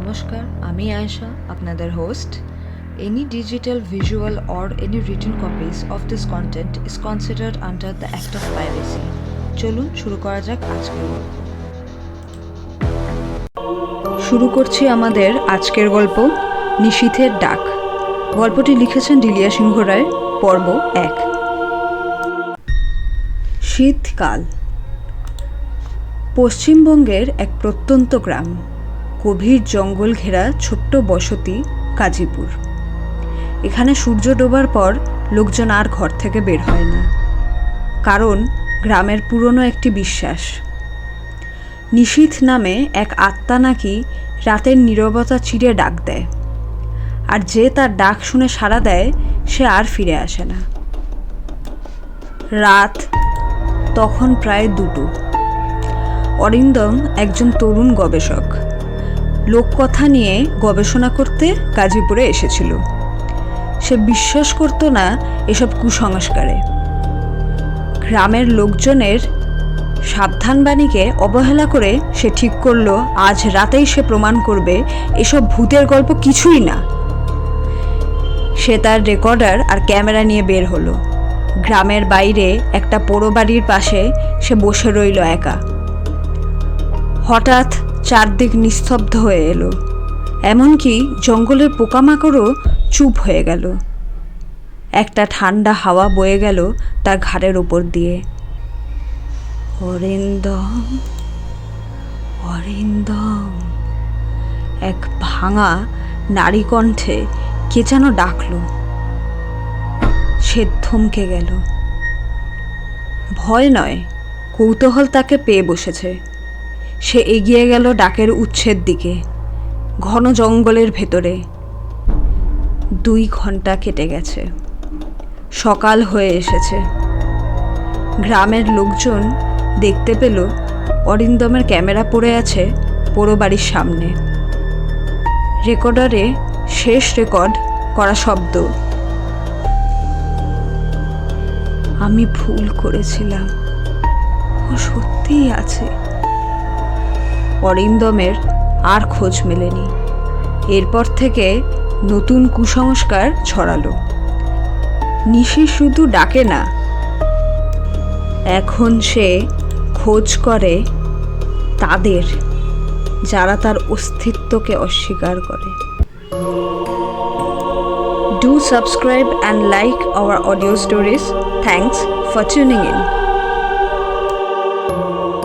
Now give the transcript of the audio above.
নমস্কার, আমি আয়েশা, আপনাদের host. Any digital, visual, or any written copies of this content is considered under the Act of Piracy. চলুন শুরু করা যাক আজকের গল্প. শুরু করছি আমাদের আজকের গল্প, নিশীথের ডাক. গল্পটি লিখেছেন ডিলিয়া সিংহ রায়, পর্ব 1. শীতকাল. পশ্চিমবঙ্গের এক প্রত্যন্ত গ্রাম, গভীর জঙ্গল ঘেরা ছোট্ট বসতি কাজীপুর. এখানে সূর্য ডোবার পর লোকজন আর ঘর থেকে বের হয় না, কারণ গ্রামের পুরনো একটি বিশ্বাস, নিশীথ নামে এক আত্মা নাকি রাতের নীরবতা চিরে ডাক দেয়, আর যে তার ডাক শুনে সাড়া দেয় সে আর ফিরে আসে না. রাত তখন প্রায় 2টো. অরিন্দম একজন তরুণ গবেষক, লোককথা নিয়ে গবেষণা করতে গাজীপুরে এসেছিল. সে বিশ্বাস করত না এসব কুসংস্কারে. গ্রামের লোকজনের সাবধানবাণীকে অবহেলা করে সে ঠিক করলো আজ রাতেই সে প্রমাণ করবে এসব ভূতের গল্প কিছুই না. সে তার রেকর্ডার আর ক্যামেরা নিয়ে বের হলো. গ্রামের বাইরে একটা পোড়ো বাড়ির পাশে সে বসে রইল একা. হঠাৎ চারদিক নিস্তব্ধ হয়ে এলো, এমনকি জঙ্গলের পোকামাকড়ও চুপ হয়ে গেল. একটা ঠান্ডা হাওয়া বয়ে গেল তার ঘাড়ের ওপর দিয়ে. অরিন্দম, অরিন্দম, এক ভাঙা নারী কণ্ঠে কে যেন ডাকল. সে থমকে গেল. ভয় নয়, কৌতূহল তাকে পেয়ে বসেছে. সে এগিয়ে গেল ডাকের উৎসের দিকে. ঘন জঙ্গলের ভেতরে. 2 ঘন্টা কেটে গেছে. সকাল হয়ে এসেছে. গ্রামের লোকজন দেখতে পেল অরিন্দমের ক্যামেরা পড়ে আছে পোড়ো বাড়ির সামনে. রেকর্ডারে শেষ রেকর্ড করা শব্দ, আমি ভুল করেছিলাম, ও সত্যিই আছে. অরিন্দমের আর খোঁজ মেলেনি. এরপর থেকে নতুন কুসংস্কার ছড়ালো. নিশি শুধু ডাকে না, এখন সে খোঁজ করে তাদের যারা তার অস্তিত্বকে অস্বীকার করে. Do subscribe and like our audio stories. Thanks for tuning in.